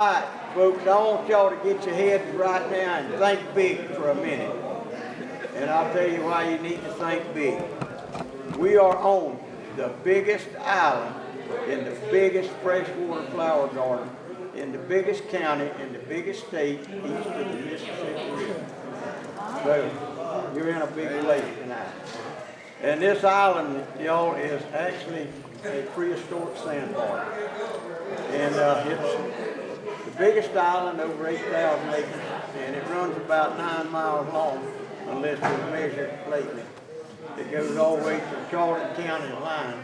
All right, folks, I want y'all to get your heads right now and think big for a minute. And I'll tell you why you need to think big. We are on the biggest island in the biggest freshwater flower garden in the biggest county in the biggest state east of the Mississippi River. So you're in a big place tonight. And this island, y'all, is actually a prehistoric sandbar. And it's the biggest island, over 8,000 acres, and it runs about 9 miles long, unless we've measured lately. It goes all the way to the Charlton County line.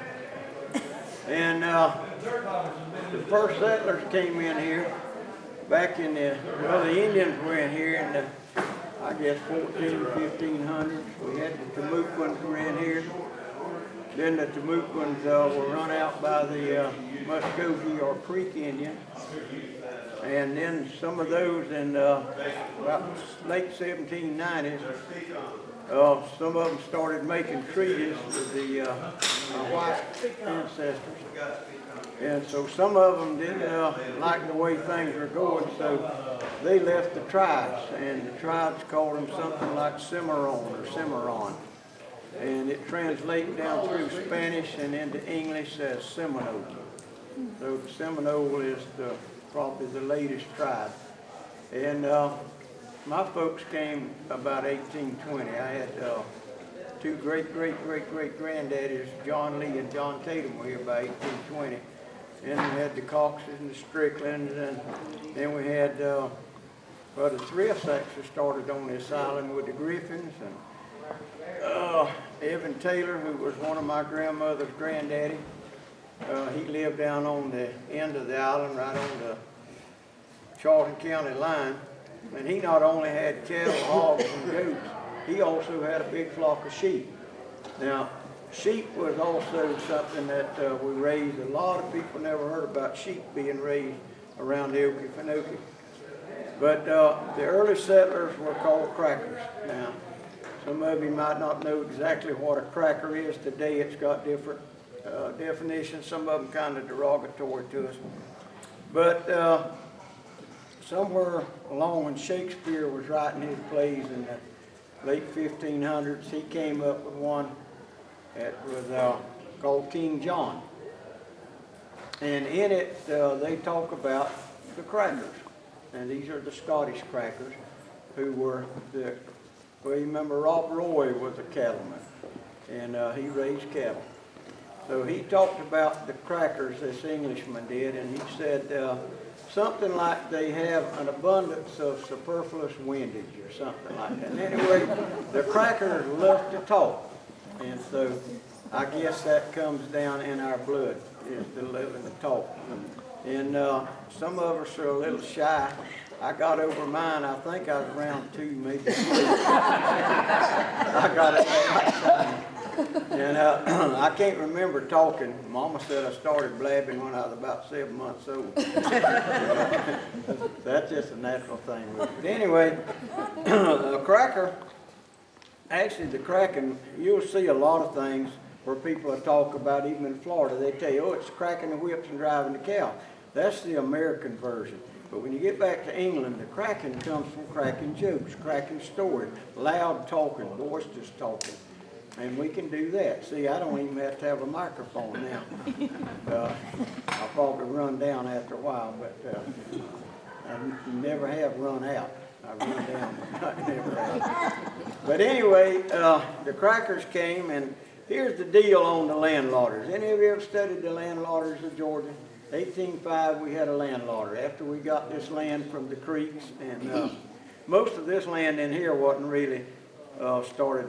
And the first settlers came in here back in the Indians were in here in the, I guess, 1500s. We had the Tamookans were in here. Then the Tamookans were run out by the Muskogee or Creek Indians. And then some of those in about late 1790s, some of them started making treaties with the white ancestors. And so some of them didn't like the way things were going, so they left the tribes. And the tribes called them something like Cimarron or Cimarron. And it translates down through Spanish and into English as Seminole. So the Seminole is probably the latest tribe. And my folks came about 1820. I had two great-great-great-great-granddaddies, John Lee and John Tatum, were here by 1820. And we had the Coxes and the Stricklands, and then we had the Thrifts actually started on this island with the Griffins, and Evan Taylor, who was one of my grandmother's granddaddy. He lived down on the end of the island, right on the Charlton County line. And he not only had cattle, hogs, and goats, he also had a big flock of sheep. Now, sheep was also something that we raised. A lot of people never heard about sheep being raised around the Okefenokee. But the early settlers were called crackers. Now, some of you might not know exactly what a cracker is. Today it's got different definitions, some of them kind of derogatory to us. But somewhere along when Shakespeare was writing his plays in the late 1500s, he came up with one that was called King John. And in it, they talk about the crackers. And these are the Scottish crackers who were well, you remember Rob Roy was a cattleman, and he raised cattle. So he talked about the crackers, this Englishman did, and he said something like they have an abundance of superfluous windage or something like that. And anyway, the crackers love to talk, and so I guess that comes down in our blood, is the living to talk. And some of us are a little shy. I got over mine, I think I was around 2, maybe 3. I got it right time. And I can't remember talking. Mama said I started blabbing when I was about 7 months old. That's just a natural thing. But anyway, a cracker, actually the cracking, you'll see a lot of things where people talk about, even in Florida, they tell you, oh, it's cracking the whips and driving the cow. That's the American version. But when you get back to England, the cracking comes from cracking jokes, cracking stories, loud talking, boisterous talking. And we can do that. See, I don't even have to have a microphone now. I'll probably run down after a while, but I never have run out. I run down, but never out. But anyway, the crackers came, and here's the deal on the landlotters. Any of you ever studied the landlotters of Georgia? 1805, we had a landlotter after we got this land from the Creeks, and most of this land in here wasn't really started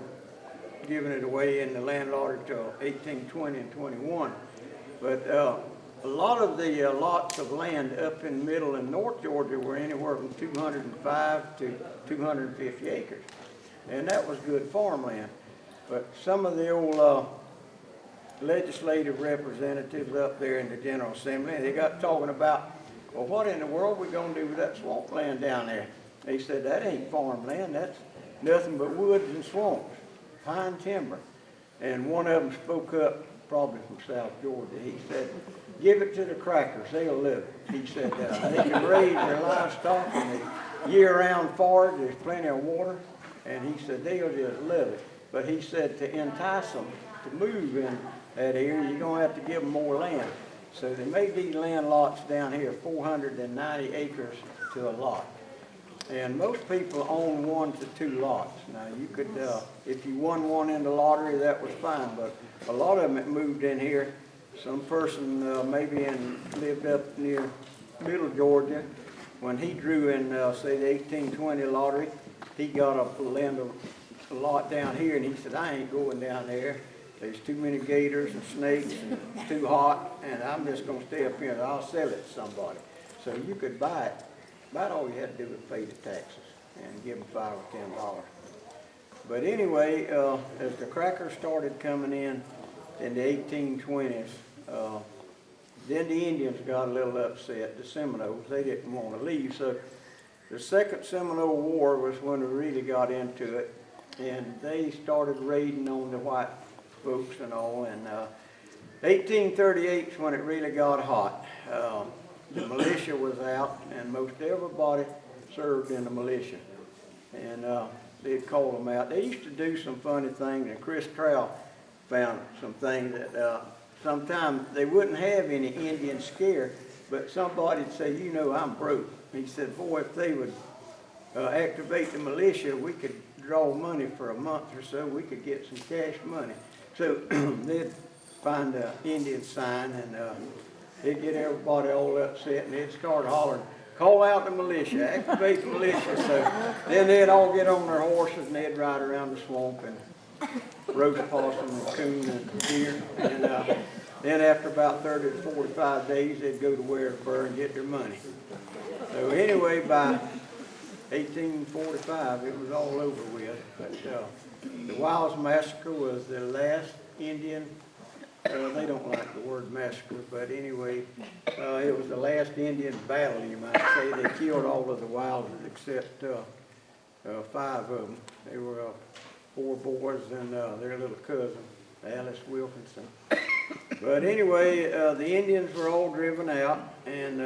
giving it away in the landlotter till 1820 and 21. But a lot of the lots of land up in middle and north Georgia were anywhere from 205 to 250 acres. And that was good farmland. But some of the old legislative representatives up there in the General Assembly, they got talking about, well, what in the world are we going to do with that swamp land down there? They said, that ain't farmland, that's nothing but woods and swamps, pine timber. And one of them spoke up, probably from South Georgia. He said, give it to the crackers, they'll live it. He said, they can raise their livestock and the year-round forage, there's plenty of water, and he said they'll just live it. But he said to entice them to move in that area, you're gonna have to give them more land. So they made these land lots down here, 490 acres to a lot. And most people own 1 to 2 lots. Now you could, if you won one in the lottery, that was fine, but a lot of them that moved in here, some person maybe lived up near Middle Georgia, when he drew in, say, the 1820 lottery, he got a lot down here, and he said, I ain't going down there. There's too many gators and snakes, and it's too hot, and I'm just going to stay up here, and I'll sell it to somebody. So you could buy it. About all you had to do was pay the taxes and give them $5 or $10. But anyway, as the crackers started coming in the 1820s, then the Indians got a little upset, the Seminoles. They didn't want to leave. So the Second Seminole War was when we really got into it, and they started raiding on the white folks and all. And 1838 is when it really got hot. The militia was out, and most everybody served in the militia. And they'd call them out. They used to do some funny things, and Chris Trout found some things that sometimes they wouldn't have any Indian scare, but somebody'd say, you know, I'm broke. He said, boy, if they would activate the militia, we could draw money for a month or so. We could get some cash money. So they'd find an Indian sign, and they'd get everybody all upset, and they'd start hollering, call out the militia, activate the militia. So then they'd all get on their horses, and they'd ride around the swamp and roast possum and coon and deer. And then after about 30 to 45 days, they'd go to Wearsburg and get their money. So anyway, by 1845, it was all over with. But the Wilds Massacre was the last Indian, they don't like the word massacre, but anyway, it was the last Indian battle, you might say. They killed all of the Wilds except 5 of them. They were 4 boys and their little cousin, Alice Wilkinson. But anyway, the Indians were all driven out, and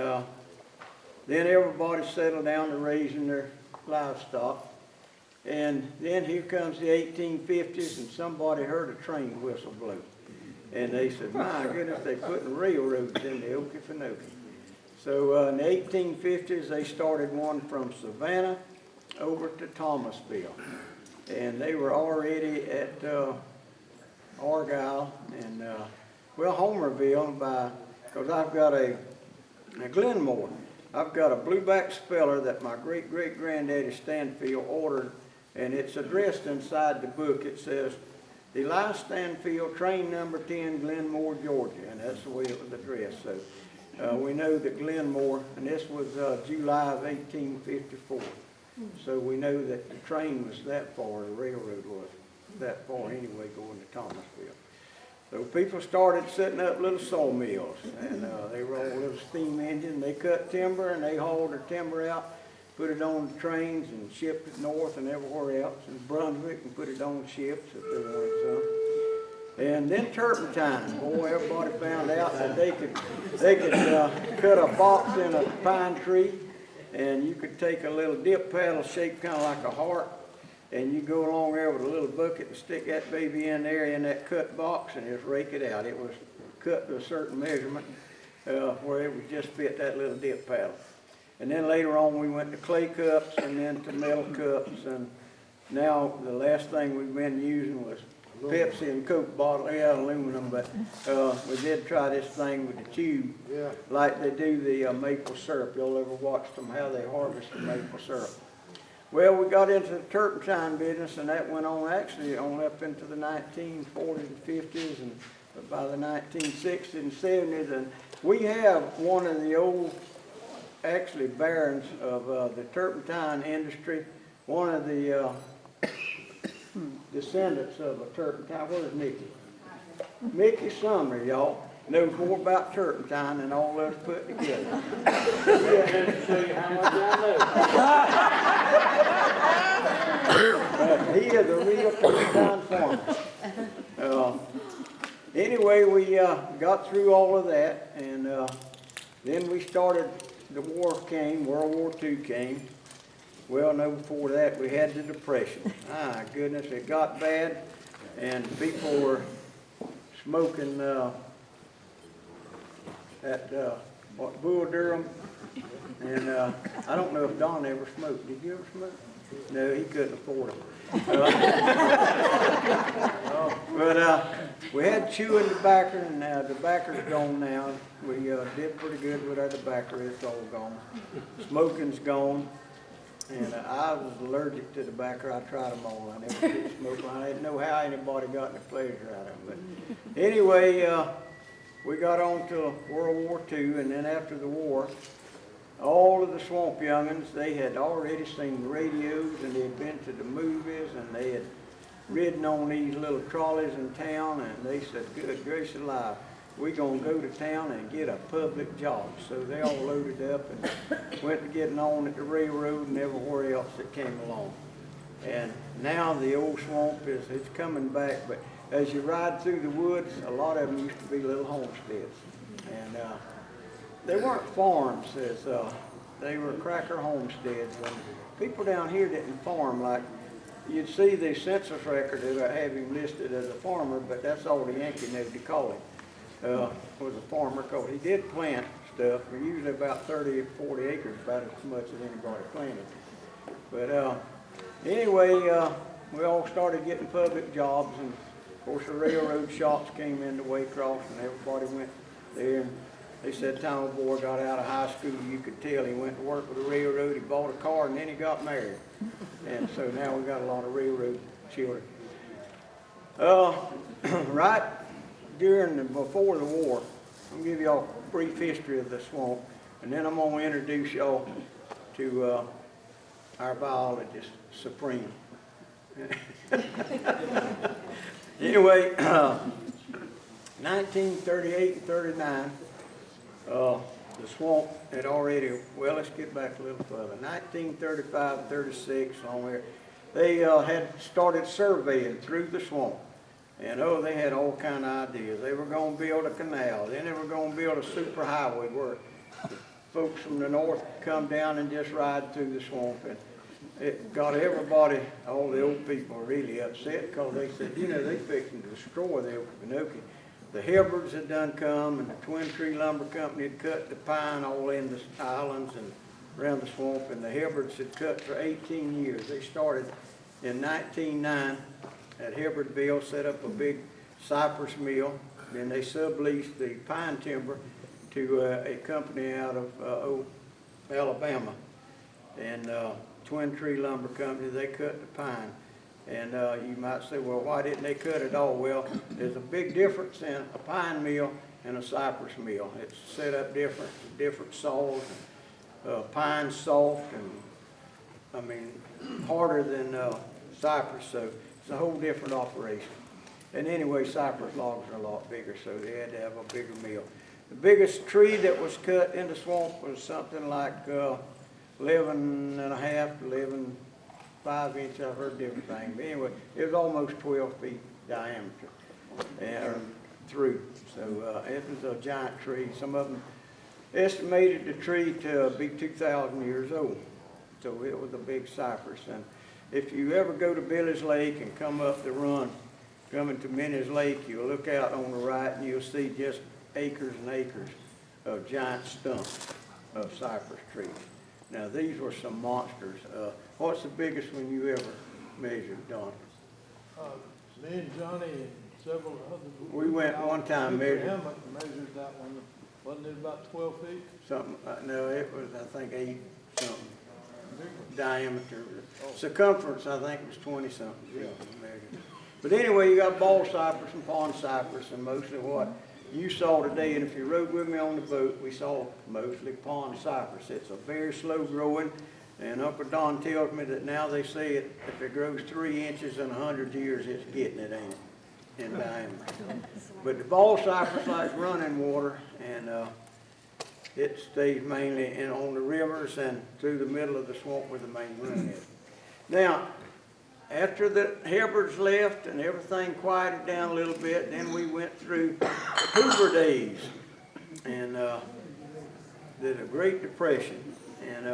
then everybody settled down to raising their livestock. And then here comes the 1850s, and somebody heard a train whistle blow. And they said, my goodness, they're putting railroads in the Okefenokee. So in the 1850s, they started one from Savannah over to Thomasville. And they were already at Argyle and, Homerville, because I've got a Glenmore. I've got a blueback speller that my great-great-granddaddy Stanfield ordered, and it's addressed inside the book. It says, Eli Stanfield, train number 10, Glenmore, Georgia, and that's the way it was addressed. So we know that Glenmore, and this was July of 1854. So we know that the train was that far, the railroad was that far anyway, going to Thomasville. So people started setting up little sawmills, and they were all little steam engines. They cut timber, and they hauled their timber out, put it on the trains, and shipped it north and everywhere else, in Brunswick, and put it on ships if they wanted some. And then turpentine. Boy, everybody found out that they could cut a box in a pine tree, and you could take a little dip paddle shaped kind of like a heart, and you go along there with a little bucket and stick that baby in there in that cut box and just rake it out. It was cut to a certain measurement where it would just fit that little dip paddle. And then later on we went to clay cups and then to metal cups, and now the last thing we've been using was Pepsi and Coke bottle, aluminum, but we did try this thing with the tube, like they do the maple syrup. You'll ever watch them how they harvest the maple syrup. Well, we got into the turpentine business, and that went on actually on up into the 1940s and 50s, and by the 1960s and 70s. And we have one of the old, actually, barons of the turpentine industry, one of the descendants of a turpentine. Where's Mickey? Mickey Sumner, y'all, knows more about turpentine than all of us put together. To show you how much I But he is a real turpentine farmer. Anyway, we got through all of that, and then we started, the war came, World War II came. Well, no, before that, we had the Depression. My goodness, it got bad, and people were smoking what, Bull Durham, and I don't know if Don ever smoked. Did you ever smoke? No, he couldn't afford them. But we had chewing tobacco, and tobacco's gone now. We did pretty good with our tobacco. It's all gone. Smoking's gone. And I was allergic to tobacco. I tried them all. I never did smoke one. I didn't know how anybody got any pleasure out of them. But anyway, we got on to World War II, and then after the war, all of the swamp young'uns, they had already seen the radios, and they had been to the movies, and they had ridden on these little trolleys in town, and they said, good gracious alive, we're going to go to town and get a public job. So they all loaded up and went to getting on at the railroad and everywhere else that came along. And now the old swamp it's coming back, but as you ride through the woods, a lot of them used to be little homesteads. And they weren't farms, they were cracker homesteads. And people down here didn't farm. Like you'd see the census record that have him listed as a farmer, but that's all the Yankee knew to call him. Was a farmer, because he did plant stuff, usually about 30 or 40 acres, about as much as anybody planted. But anyway, we all started getting public jobs, and of course the railroad shops came into Waycross, and everybody went there. And they said time a boy got out of high school, you could tell he went to work with the railroad, he bought a car, and then he got married. And so now we got a lot of railroad children. Right during and before the war, I'm going to give y'all a brief history of the swamp, and then I'm going to introduce y'all to our biologist, Supreme. Anyway, 1938 and 39, the swamp had already, well, let's get back a little further. 1935, 36, on there, they had started surveying through the swamp. And they had all kind of ideas. They were going to build a canal. Then they were going to build a super highway where folks from the north come down and just ride through the swamp. And it got everybody, all the old people, really upset, because they said, you know, they fixing to destroy the Okefenokee. The Hibbards had done come, and the Twin Tree Lumber Company had cut the pine all in the islands and around the swamp, and the Hibbards had cut for 18 years. They started in 1909. At Hibbardville, set up a big cypress mill, and they subleased the pine timber to a company out of Alabama. And Twin Tree Lumber Company, they cut the pine. And you might say, well, why didn't they cut it all? Well, there's a big difference in a pine mill and a cypress mill. It's set up different saws. Pine's soft and, I mean, harder than cypress, so it's a whole different operation. And anyway, cypress logs are a lot bigger, so they had to have a bigger mill. The biggest tree that was cut in the swamp was something like 11 and a half to 5 inches. I've heard different things. But anyway, it was almost 12 feet diameter and through. So it was a giant tree. Some of them estimated the tree to be 2,000 years old. So it was a big cypress. And if you ever go to Billy's Lake and come up the run, coming to Minnie's Lake, you'll look out on the right and you'll see just acres and acres of giant stumps of cypress trees. Now these were some monsters. What's the biggest one you ever measured, Don? Me and Johnny and several others. We went one time measured Measured that one. Wasn't it about 12 feet? something. No, it was I think 8 something diameter. Circumference I think was 20 something. Yeah. But anyway, you got ball cypress and pond cypress, and mostly what you saw today, and if you rode with me on the boat, we saw mostly pond cypress. It's a very slow growing, and Uncle Don tells me that now they say if it grows 3 inches in 100 years, it's getting it, ain't it, in diameter. But the ball cypress likes running water, and it stays mainly on the rivers and through the middle of the swamp where the main run is. Now, after the Hibbards left and everything quieted down a little bit, then we went through the Hoover days. and did a Great Depression, and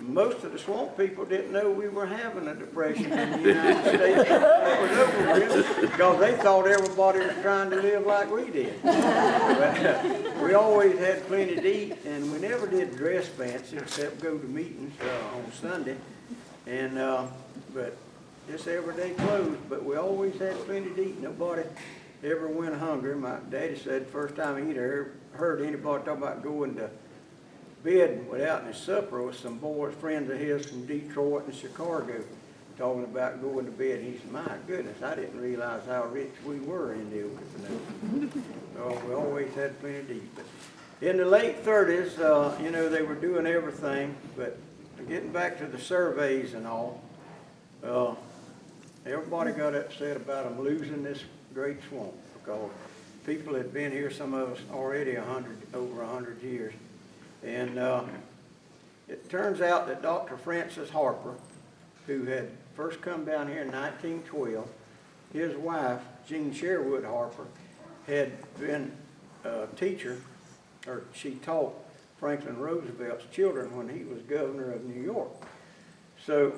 most of the swamp people didn't know we were having a depression in the United States. It was over with, because they thought everybody was trying to live like we did. But, we always had plenty to eat, and we never did dress fancy except go to meetings on Sunday, and but just everyday clothes. But we always had plenty to eat. Nobody ever went hungry. My daddy said the first time he'd ever heard anybody talk about going to bed without any supper was some boys, friends of his from Detroit and Chicago, talking about going to bed. He said, my goodness, I didn't realize how rich we were in the Okefenokee. So we always had plenty to eat. But in the late 30s, you know, they were doing everything, but getting back to the surveys and all, everybody got upset about them losing this great swamp, because people had been here, some of us already over 100 years. And it turns out that Dr. Francis Harper, who had first come down here in 1912, his wife, Jean Sherwood Harper, had been a teacher, or she taught Franklin Roosevelt's children when he was governor of New York. So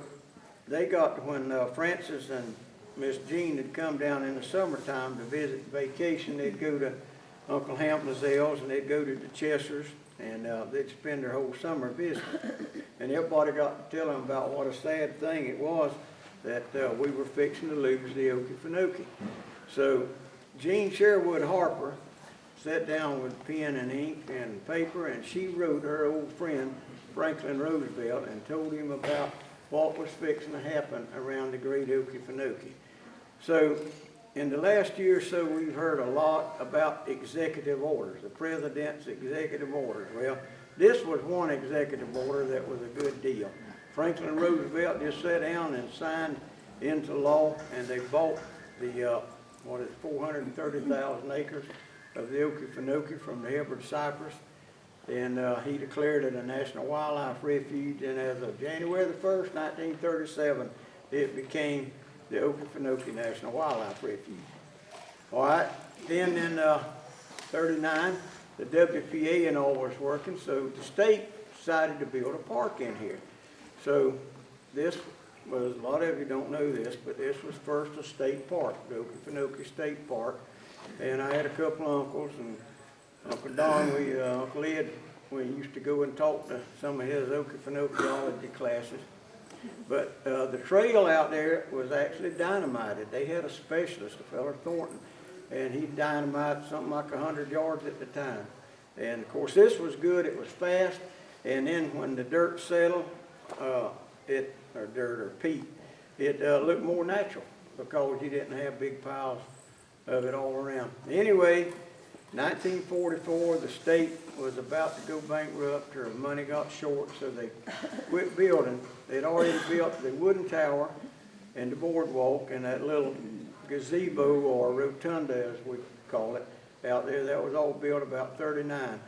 they got, when Francis and Miss Jean had come down in the summertime to visit vacation, they'd go to Uncle Hamp Lazelle's, and they'd go to the Chessers, and they'd spend their whole summer visiting. And everybody got to tell them about what a sad thing it was that we were fixing to lose the Okefenokee. So Jean Sherwood Harper sat down with pen and ink and paper, and she wrote her old friend Franklin Roosevelt and told him about what was fixing to happen around the great Okefenokee. So in the last year or so, we've heard a lot about executive orders, the president's executive orders. Well, this was one executive order that was a good deal. Franklin Roosevelt just sat down and signed into law, and they bought the, 430,000 acres of the Okefenokee from the Hebbard Cypress, and he declared it a National Wildlife Refuge, and as of January the 1st, 1937, it became the Okefenokee National Wildlife Refuge. All right, then in 39, the WPA and all was working, so the state decided to build a park in here. So this was, a lot of you don't know this, but this was first a state park, the Okefenokee State Park. And I had a couple of uncles, and Uncle Don, Uncle Ed, we used to go and talk to some of his Okefenokeeology classes. But the trail out there was actually dynamited. They had a specialist, a fellow Thornton, and he dynamited something like 100 yards at the time. And of course this was good, it was fast, and then when the dirt settled, or dirt or peat, it looked more natural because you didn't have big piles of it all around. Anyway, 1944, the state was about to go bankrupt, or money got short, so they quit building. They'd already built the wooden tower and the boardwalk and that little gazebo, or rotunda as we call it, out there. That was all built about 39.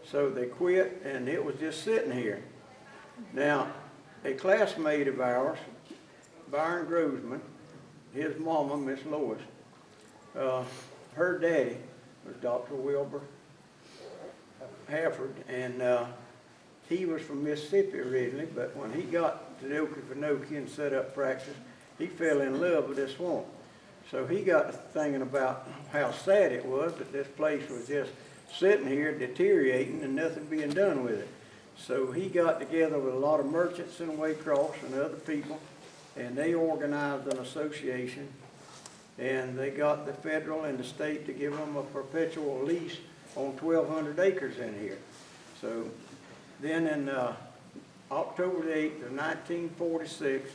So they quit, and it was just sitting here. Now, a classmate of ours, Byron Grossman, his mama, Miss Lois, her daddy was Dr. Wilbur Hafford, and he was from Mississippi originally, but when he got to the Okefenokee and set up practice, he fell in love with this swamp. So he got to thinking about how sad it was that this place was just sitting here deteriorating and nothing being done with it. So he got together with a lot of merchants in Waycross and other people, and they organized an association, and they got the federal and the state to give them a perpetual lease on 1,200 acres in here. So then in October the 8th of 1946,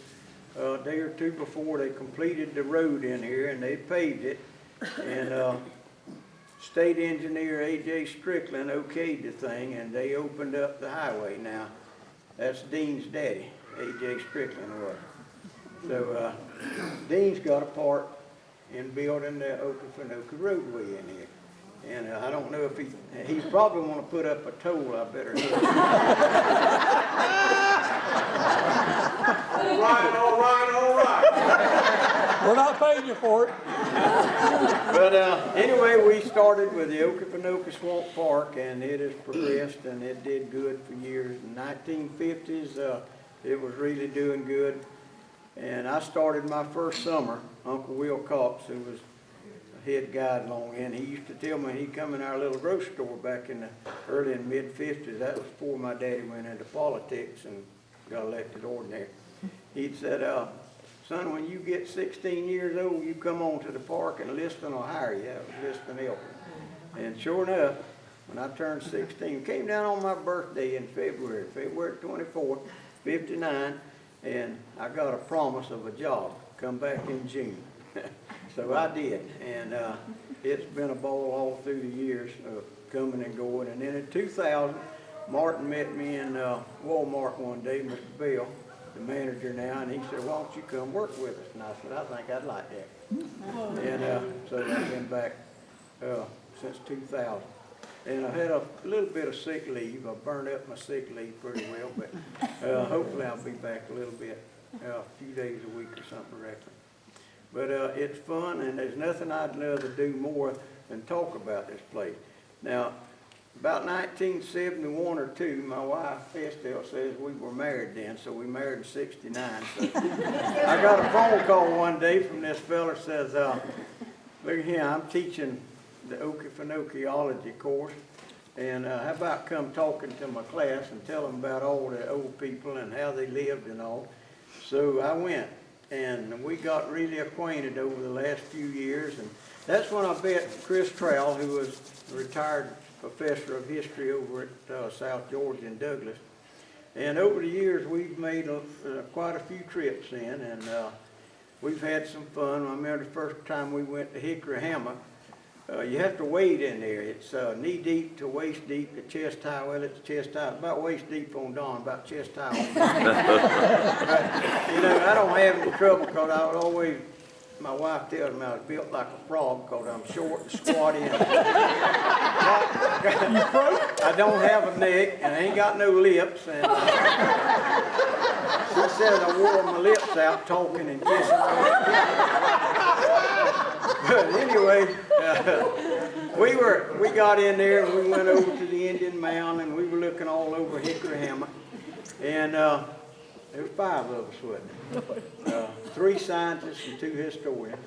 a day or two before, they completed the road in here, and they paved it, and state engineer A.J. Strickland okayed the thing, and they opened up the highway. Now, that's Dean's daddy, A.J. Strickland was. So Dean's got a part in building the Okefenokee roadway in here. And I don't know if he probably want to put up a toll, I better know. All right. We're not paying you for it. But anyway, we started with the Okefenokee Swamp Park, and it has progressed, and it did good for years. In the 1950s, it was really doing good. And I started my first summer. Uncle Will Cox, who was a head guide along in, he used to tell me he'd come in our little grocery store back in the early and mid-50s. That was before my daddy went into politics and got elected ordinary. He'd said, son, when you get 16 years old, you come on to the park and Liston will hire you. That was Liston Elton. And sure enough, when I turned 16, came down on my birthday in February 24th, 59, and I got a promise of a job. Come back in June. So I did, and it's been a ball all through the years of coming and going. And then in 2000, Martin met me in Walmart one day, Mr. Bell, the manager now, and he said, why don't you come work with us? And I said, I think I'd like that. And so I've been back since 2000. And I had a little bit of sick leave. I burned up my sick leave pretty well, but hopefully I'll be back a little bit, a few days a week or something, I reckon. But it's fun, and there's nothing I'd love to do more than talk about this place. Now, about 1971 or 2, my wife, Estelle, says we were married then, so we married in 69. So I got a phone call one day from this fella that says, look here, I'm teaching the Okefenokeeology course, and how about come talking to my class and tell them about all the old people and how they lived and all. So I went, and we got really acquainted over the last few years, and that's when I met Chris Trowell, who was a retired professor of history over at South Georgia in Douglas. And over the years, we've made quite a few trips in, and we've had some fun. I remember the first time we went to Hickory Hammock. You have to wade in there. It's knee deep to waist deep to chest high. Well, it's chest high, about waist deep on Don, about chest high on But, you know, I don't have any trouble because I would always, my wife tells me I was built like a frog because I'm short and squatty. And I don't have a neck and I ain't got no lips. And she says I wore my lips out talking and kissing. But anyway, we got in there and we went over to the Indian Mound and we were looking all over Hickory Hammock. And there were 5 of us, wasn't there? 3 scientists and 2 historians.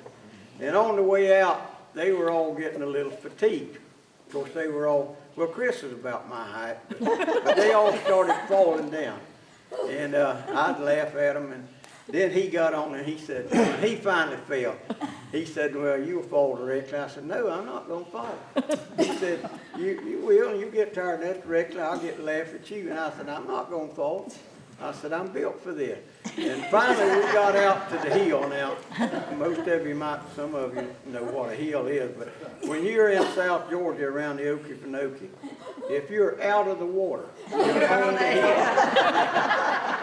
And on the way out, they were all getting a little fatigued. Of course, they were all, well, Chris is about my height, but they all started falling down. And I'd laugh at them, and then he got on and he said, he finally fell. He said, well, you'll fall directly. I said, no, I'm not going to fall. He said, you will, and you get tired of that directly, I'll get to laugh at you. And I said, I'm not going to fall. I said, I'm built for this. And finally, we got out to the hill. Now, most of you might, some of you know what a hill is, but when you're in South Georgia around the Okefenokee, if you're out of the water, you're on the hill.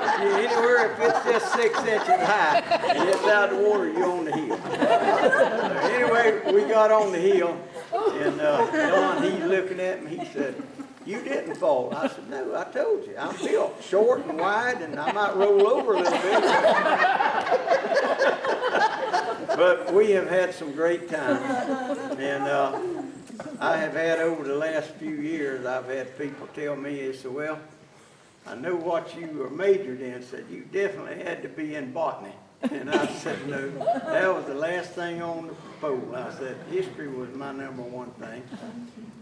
If you're anywhere, if it's just 6 inches high and it's out of the water, you're on the hill. Anyway, we got on the hill, and Don, he's looking at me, he said, you didn't fall. I said, no, I told you. I'm built short and wide, and I might roll over a little bit. But we have had some great times. And I have had, over the last few years, I've had people tell me, they said, well, I know what you were majored in. Said, you definitely had to be in botany. And I said, no, that was the last thing on the pole. I said, history was my #1 thing,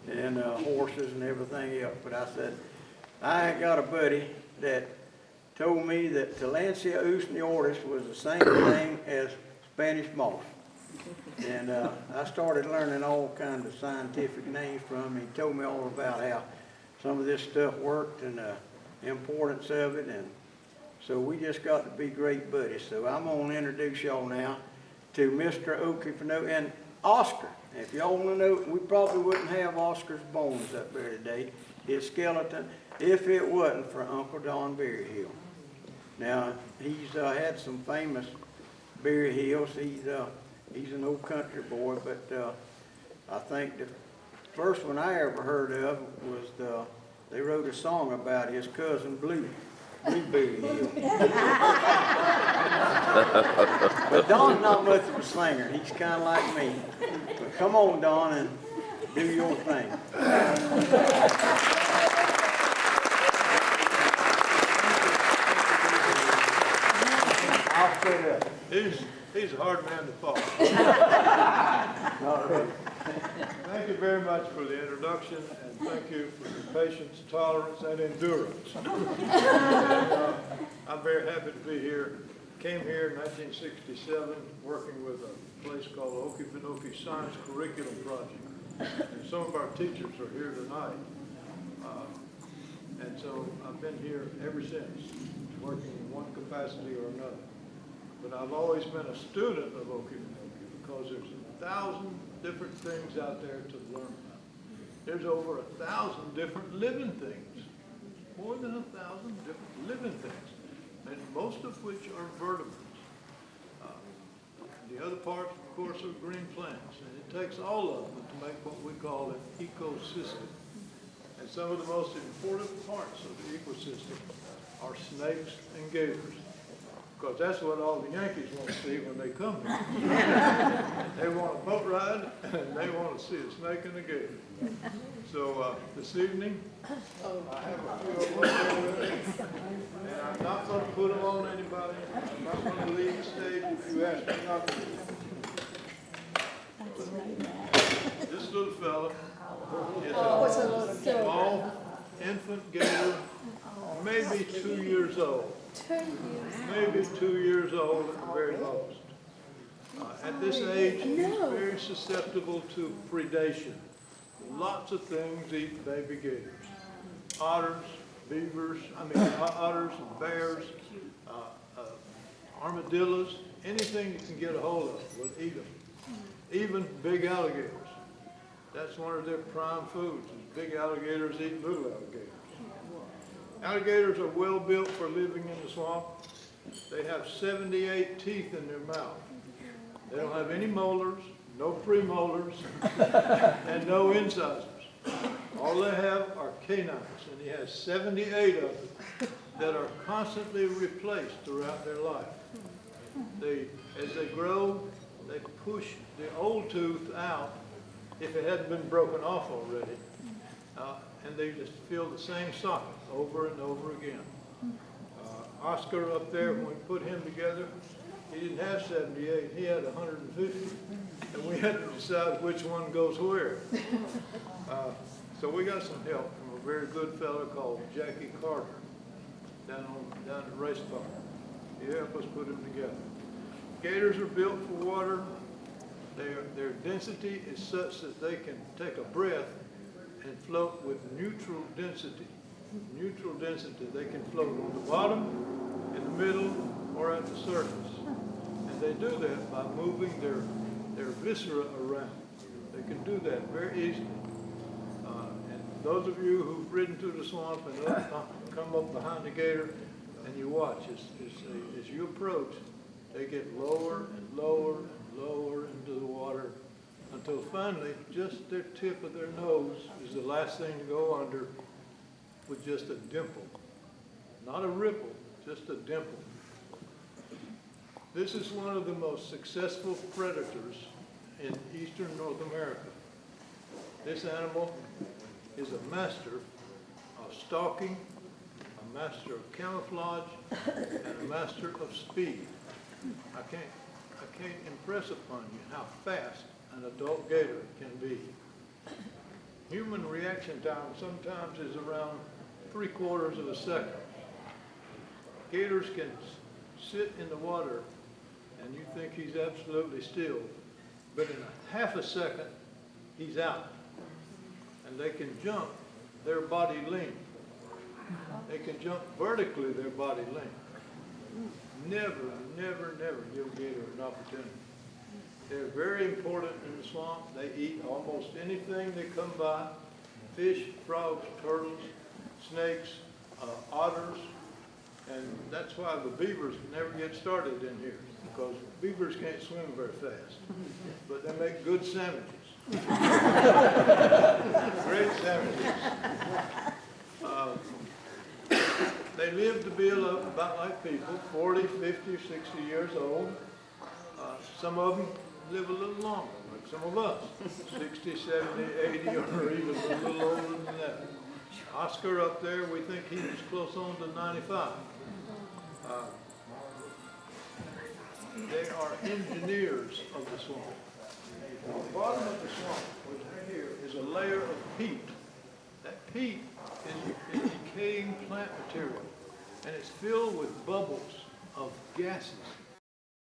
and horses and everything else. But I said, I got a buddy that told me that Tillandsia usneoris was the same thing as Spanish moss. And I started learning all kinds of scientific names from him. He told me all about how some of this stuff worked and the importance of it. And so we just got to be great buddies. So I'm going to introduce y'all now to Mr. Okefenokee and Oscar. If y'all want to know, we probably wouldn't have Oscar's bones up there today, his skeleton, if it wasn't for Uncle Don Berryhill. Now, he's had some famous Berryhills. He's an old country boy, but I think the first one I ever heard of was they wrote a song about his cousin Blue Berryhill. But Don's not much of a singer. He's kind of like me. But come on, Don, and do your thing. I'll set up. He's a hard man to follow. Not really. Thank you very much for the introduction, and thank you for your patience, tolerance, and endurance. I'm very happy to be here. Came here in 1967 working with a place called the Okefenokee Science Curriculum Project. And some of our teachers are here tonight. And so I've been here ever since, working in one capacity or another. But I've always been a student of Okefenokee because there's 1,000 different things out there to learn about. There's over 1,000 different living things, more than 1,000 different living things, and most of which are vertebrates. The other parts, of course, are green plants, and it takes all of them to make what we call an ecosystem. And some of the most important parts of the ecosystem are snakes and gators. Because that's what all the Yankees want to see when they come here. They want a boat ride, and they want to see a snake and a gator. So this evening, I have a few of them, and I'm not going to put them on anybody. I'm not going to leave the stage if you ask me not to. This little fella is a small infant gator, maybe 2 years old. Maybe 2 years old at the very most. At this age, he's very susceptible to predation. Lots of things eat baby gators. Otters, otters and bears, armadillos, anything you can get a hold of will eat them. Even big alligators. That's one of their prime foods, is big alligators eat little alligators. Alligators are well built for living in the swamp. They have 78 teeth in their mouth. They don't have any molars, no premolars, and no incisors. All they have are canines, and he has 78 of them that are constantly replaced throughout their life. As they grow, they push the old tooth out if it hadn't been broken off already. And they just fill the same socket over and over again. Oscar up there, when we put him together, he didn't have 78, he had 150. And we had to decide which one goes where. So we got some help from a very good fellow called Jackie Carter down at Race Park. He helped us put them together. Gators are built for water. Their density is such that they can take a breath and float with neutral density. Neutral density. They can float on the bottom, in the middle, or at the surface. And they do that by moving their viscera around. They can do that very easily. And those of you who've ridden through the swamp and come up behind the gator, and you watch, as you approach, they get lower and lower and lower into the water until finally just their tip of their nose is the last thing to go under with just a dimple. Not a ripple, just a dimple. This is one of the most successful predators in eastern North America. This animal is a master of stalking, a master of camouflage, and a master of speed. I can't impress upon you how fast an adult gator can be. Human reaction time sometimes is around 3/4 of a second. Gators can sit in the water and you think he's absolutely still, but in a half a second, he's out. And they can jump their body length. They can jump vertically their body length. Never, never, never give a gator an opportunity. They're very important in the swamp. They eat almost anything they come by. Fish, frogs, turtles, snakes, otters, and that's why the beavers never get started in here, because beavers can't swim very fast, but they make good sandwiches. Great sandwiches. They they live to be about like people, 40, 50, or 60 years old. Some of them live a little longer, like some of us, 60, 70, 80, or even a little older than that. Oscar up there, we think he was close on to 95. They are engineers of the swamp. On the bottom of the swamp, which right here, is a layer of peat. That peat is decaying plant material, and it's filled with bubbles of gases.